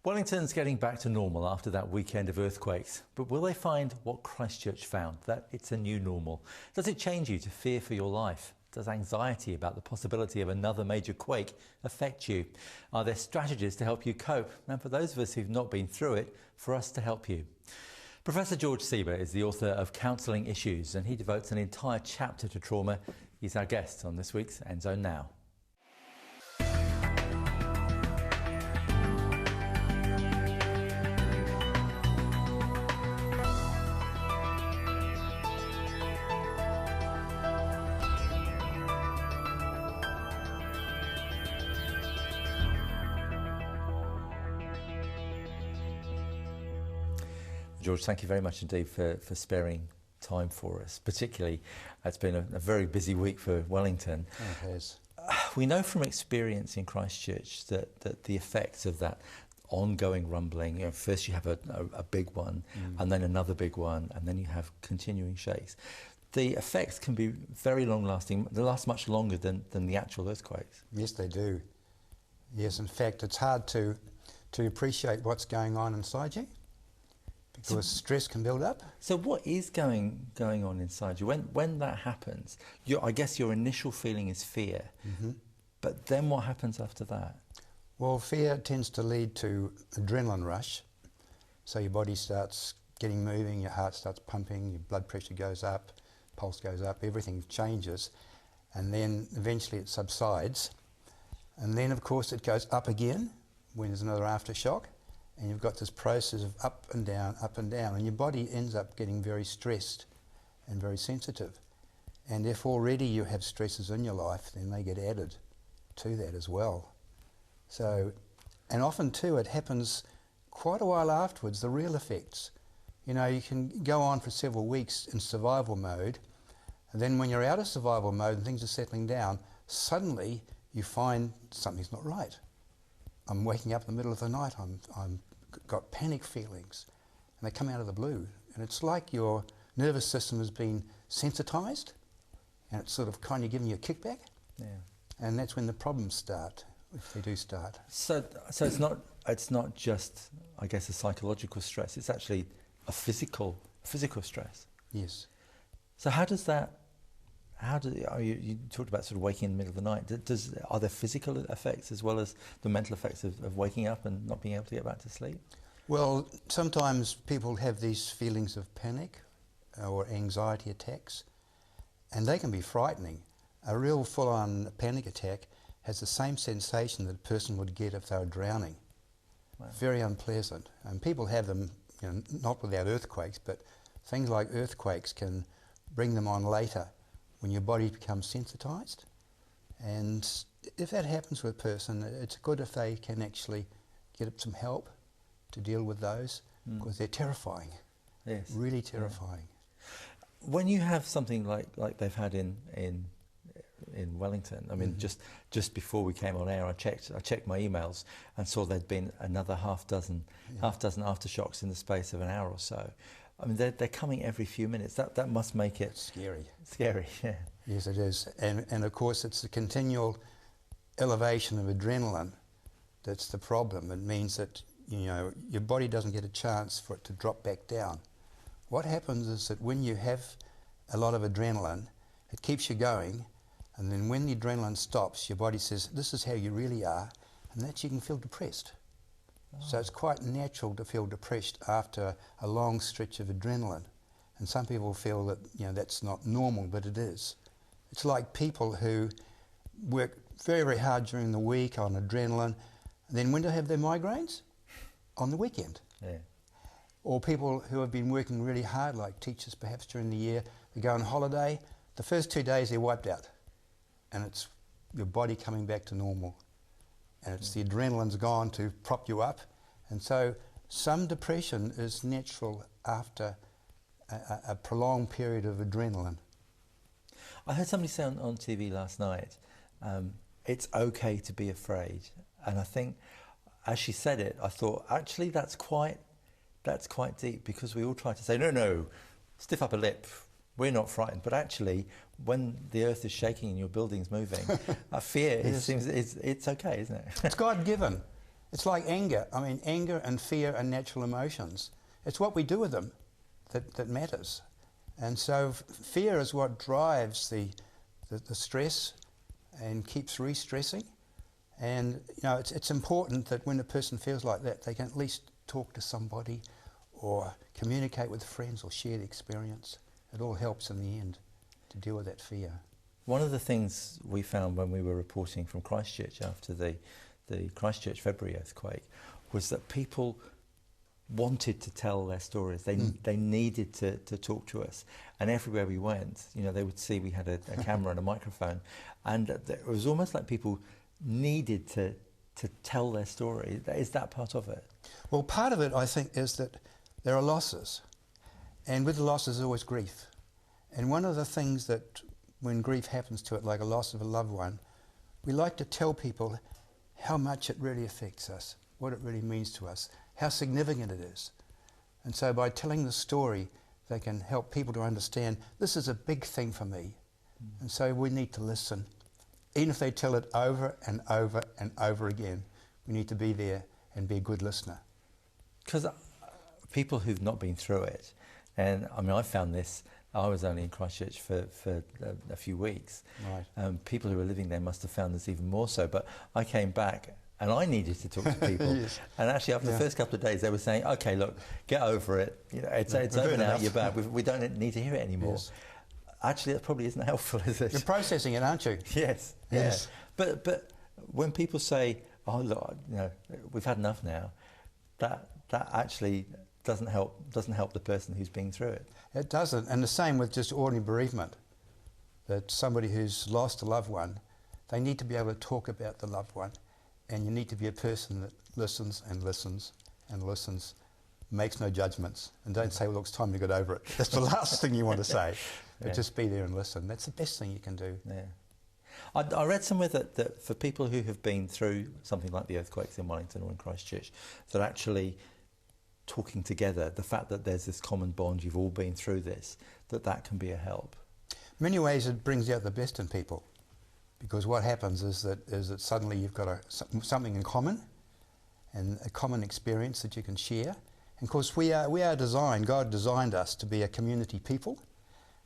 Wellington's getting back to normal after that weekend of earthquakes, but will they find what Christchurch found, that it's a new normal? Does it change you to fear for your life? Does anxiety about the possibility of another major quake affect you? Are there strategies to help you cope? And for those of us who've not been through it, for us to help you. Professor George Seber is the author of Counselling Issues, and he devotes an entire chapter to trauma. He's our guest on this week's Nzone Now. George, thank you very much indeed for sparing time for us. Particularly, it's been a very busy week for Wellington. It has. We know from experience in Christchurch that the effects of that ongoing rumbling, first you have a big one, and then another big one, and then you have continuing shakes. The effects can be very long-lasting. They last much longer than the actual earthquakes. Yes, they do. Yes, in fact, it's hard to appreciate what's going on inside you, because stress can build up. So what is going on inside you? When that happens, I guess your initial feeling is fear, but then what happens after that? Well, fear tends to lead to adrenaline rush. So your body starts getting moving, your heart starts pumping, your blood pressure goes up, pulse goes up, everything changes, and then eventually it subsides. And then, of course, it goes up again when there's another aftershock. And you've got this process of up and down, and your body ends up getting very stressed and very sensitive. And if already you have stresses in your life, then they get added to that as well. So, and often too, it happens quite a while afterwards, the real effects. You know, you can go on for several weeks in survival mode, and then when you're out of survival mode and things are settling down, suddenly you find something's not right. I'm waking up in the middle of the night, I'm got panic feelings, and they come out of the blue. And it's like your nervous system has been sensitized, and it's sort of kind of giving you a kickback. Yeah. And that's when the problems start, if they do start. So it's not just, I guess, a psychological stress. It's actually a physical stress. Yes. So how does that? You talked about sort of waking in the middle of the night. Are there physical effects as well as the mental effects of waking up and not being able to get back to sleep? Well, sometimes people have these feelings of panic or anxiety attacks, and they can be frightening. A real full-on panic attack has the same sensation that a person would get if they were drowning. Wow. Very Very unpleasant. And people have them, not without earthquakes, but things like earthquakes can bring them on later, when your body becomes sensitized. And if that happens with a person, it's good if they can actually get some help to deal with those, because they're terrifying. Yes. Really terrifying. Yeah. When you have something like they've had in Wellington, I mean, just before we came on air, I checked my emails and saw there'd been another half dozen aftershocks in the space of an hour or so. I mean, they're coming every few minutes. That must make it Scary. Scary, yeah. Yes, it is. And of course, it's the continual elevation of adrenaline that's the problem. It means that, your body doesn't get a chance for it to drop back down. What happens is that when you have a lot of adrenaline, it keeps you going, and then when the adrenaline stops, your body says, this is how you really are, and that's you can feel depressed. So it's quite natural to feel depressed after a long stretch of adrenaline. And some people feel that that's not normal, but it is. It's like people who work very, very hard during the week on adrenaline, and then when do they have their migraines? On the weekend. Yeah. Or people who have been working really hard, like teachers perhaps during the year, they go on holiday, the first 2 days they're wiped out, and it's your body coming back to normal. And it's the adrenaline's gone to prop you up. And so some depression is natural after a prolonged period of adrenaline. I heard somebody say on TV last night, it's okay to be afraid. And I think, as she said it, I thought, actually, that's quite deep, because we all try to say, no, stiff upper lip, we're not frightened. But actually, when the earth is shaking and your building's moving, fear, it seems it's okay, isn't it? It's God-given. It's like anger. I mean, anger and fear are natural emotions. It's what we do with them that matters. And so fear is what drives the stress and keeps re-stressing. And it's important that when a person feels like that, they can at least talk to somebody or communicate with friends or share the experience. It all helps in the end to deal with that fear. One of the things we found when we were reporting from Christchurch after the Christchurch February earthquake was that people wanted to tell their stories. They needed to talk to us, and everywhere we went, they would see we had a camera and a microphone, and it was almost like people needed to tell their story. Is that part of it? Well, part of it, I think, is that there are losses, and with the losses, there's always grief. And one of the things that, when grief happens to it, like a loss of a loved one, we like to tell people how much it really affects us, what it really means to us, how significant it is. And so by telling the story, they can help people to understand, this is a big thing for me. And so we need to listen. Even if they tell it over and over and over again, we need to be there and be a good listener. Because people who've not been through it, and I mean, I found this, I was only in Christchurch for a few weeks. Right. People who were living there must have found this even more so, but I came back and I needed to talk to people. Yes. And actually after the first couple of days they were saying, okay, look, get over it. It's over now, you're back. We don't need to hear it anymore. Yes. Actually, that probably isn't helpful, is it? You're processing it, aren't you? Yes. Yes. Yeah. But when people say, oh look, we've had enough now, that actually doesn't help the person who's been through it. It doesn't. And the same with just ordinary bereavement. That somebody who's lost a loved one, they need to be able to talk about the loved one. And you need to be a person that listens and listens and listens, makes no judgments, and don't say, well, look, it's time to get over it. That's the last thing you want to say. But just be there and listen. That's the best thing you can do. Yeah. I read somewhere that for people who have been through something like the earthquakes in Wellington or in Christchurch, that actually talking together, the fact that there's this common bond, you've all been through this, that can be a help. In many ways it brings out the best in people, because what happens is that suddenly you've got something in common and a common experience that you can share. And of course we are designed, God designed us to be a community people,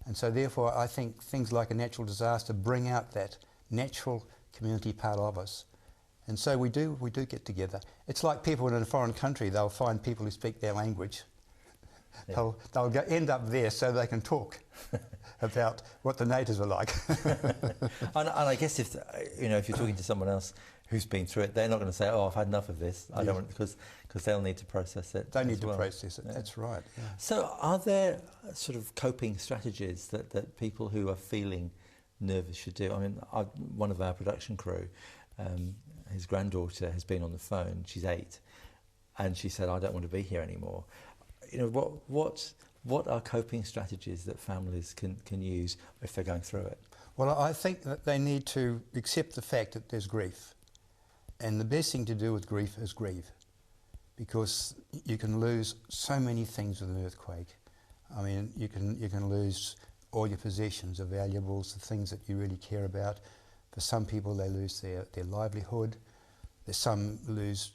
and so therefore I think things like a natural disaster bring out that natural community part of us. And so we do get together. It's like people in a foreign country, they'll find people who speak their language. Yeah. They'll end up there so they can talk about what the natives are like. and I guess if you're talking to someone else who's been through it, they're not going to say, "Oh, I've had enough of this." I don't want, because they'll need to process it. They need to process it. Yeah. That's right. Yeah. So, are there sort of coping strategies that people who are feeling nervous should do? I mean, one of our production crew, his granddaughter has been on the phone. She's 8, and she said, "I don't want to be here anymore." What are coping strategies that families can use if they're going through it? Well, I think that they need to accept the fact that there's grief, and the best thing to do with grief is grieve, because you can lose so many things with an earthquake. I mean, you can lose all your possessions, the valuables, the things that you really care about. For some people, they lose their livelihood. There's some lose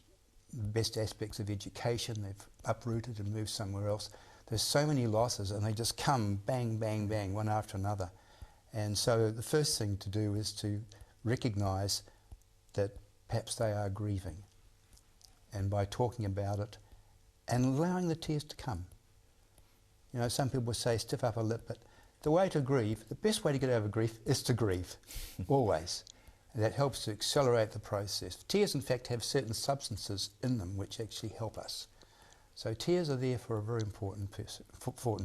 the best aspects of education. They've uprooted and moved somewhere else. There's so many losses, and they just come bang, bang, bang, one after another. And so the first thing to do is to recognise that perhaps they are grieving, and by talking about it and allowing the tears to come. Some people say stiff upper lip, but the way to grieve, the best way to get over grief is to grieve, always. And that helps to accelerate the process. Tears, in fact, have certain substances in them which actually help us. So tears are there for a very important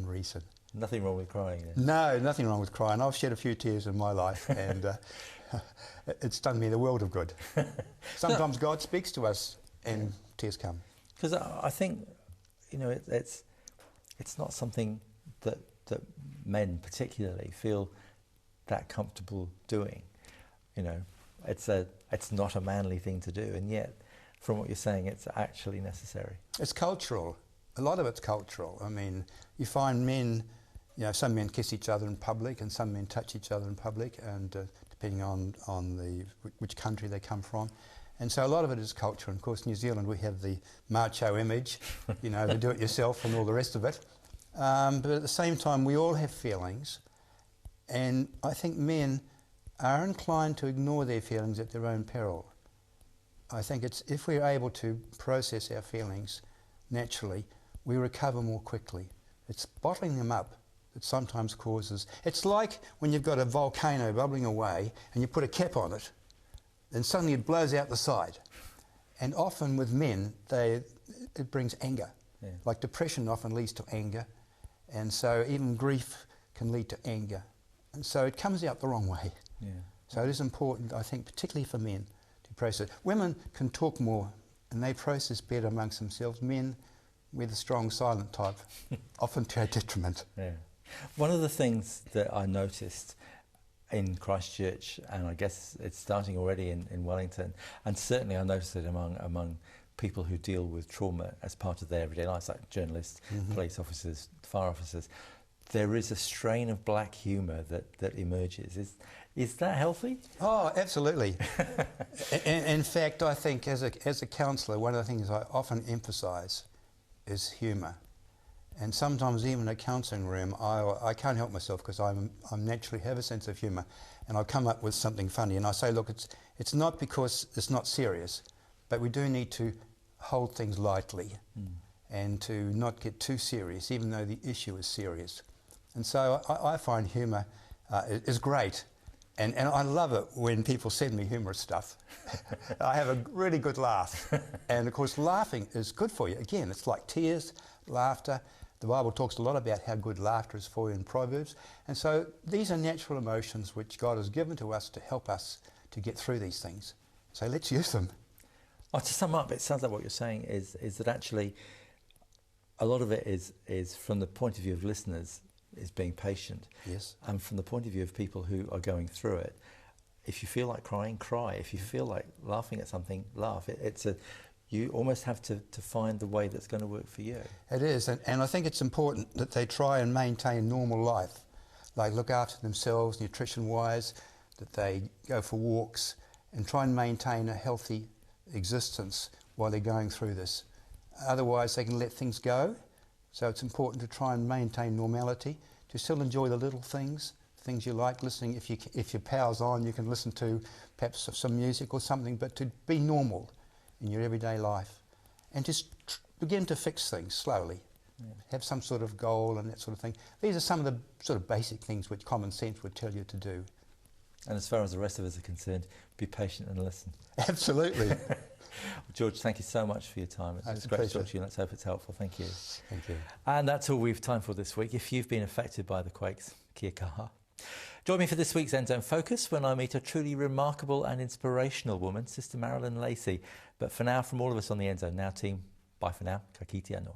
reason. Nothing wrong with crying then? No, nothing wrong with crying. I've shed a few tears in my life, and it's done me the world of good. Sometimes God speaks to us and tears come. Because I think, it's not something that men particularly feel that comfortable doing. It's not a manly thing to do, and yet, from what you're saying, it's actually necessary. It's cultural. A lot of it's cultural. I mean, you find men, some men kiss each other in public, and some men touch each other in public, and depending on which country they come from. And so a lot of it is culture. And of course, New Zealand, we have the macho image, you know, the do-it-yourself and all the rest of it. But at the same time, we all have feelings. And I think men are inclined to ignore their feelings at their own peril. I think it's if we're able to process our feelings naturally, we recover more quickly. It's bottling them up that sometimes causes... It's like when you've got a volcano bubbling away and you put a cap on it, then suddenly it blows out the side. And often with men, it brings anger. Yeah. Like depression often leads to anger. And so even grief can lead to anger. And so it comes out the wrong way. Yeah. So it is important, I think, particularly for men, to process. Women can talk more and they process better amongst themselves. Men, we're the strong, silent type, often to our detriment. Yeah. One of the things that I noticed in Christchurch, and I guess it's starting already in Wellington, and certainly I noticed it among people who deal with trauma as part of their everyday lives, like journalists, police officers, fire officers, there is a strain of black humour that emerges. Is that healthy? Oh, absolutely. In fact, I think as a counsellor, one of the things I often emphasise is humour. And sometimes even in a counselling room, I can't help myself because I naturally have a sense of humour, and I'll come up with something funny. And I say, look, it's not because it's not serious, but we do need to hold things lightly and to not get too serious, even though the issue is serious. And so I find humour is great. And I love it when people send me humorous stuff. I have a really good laugh. And of course, laughing is good for you. Again, it's like tears, laughter. The Bible talks a lot about how good laughter is for you in Proverbs. And so these are natural emotions which God has given to us to help us to get through these things. So let's use them. Oh, to sum up, it sounds like what you're saying is that actually a lot of it is from the point of view of listeners, is being patient. Yes. And from the point of view of people who are going through it, if you feel like crying, cry. If you feel like laughing at something, laugh. You almost have to find the way that's going to work for you. It is, and I think it's important that they try and maintain normal life, like look after themselves nutrition-wise, that they go for walks and try and maintain a healthy existence while they're going through this. Otherwise, they can let things go. So it's important to try and maintain normality, to still enjoy the little things you like listening. If your power's on, you can listen to perhaps some music or something, but to be normal in your everyday life and just begin to fix things slowly. Yeah. Have some sort of goal and that sort of thing. These are some of the sort of basic things which common sense would tell you to do. And as far as the rest of us are concerned, be patient and listen. Absolutely. George, thank you so much for your time. It's great to talk to you, and let's hope it's helpful. Thank you. Thank you. And that's all we've time for this week. If you've been affected by the quakes, kia kaha. Join me for this week's Nzone Focus when I meet a truly remarkable and inspirational woman, Sister Marilyn Lacey. But for now, from all of us on the Nzone Now team, bye for now. Ka kite anō.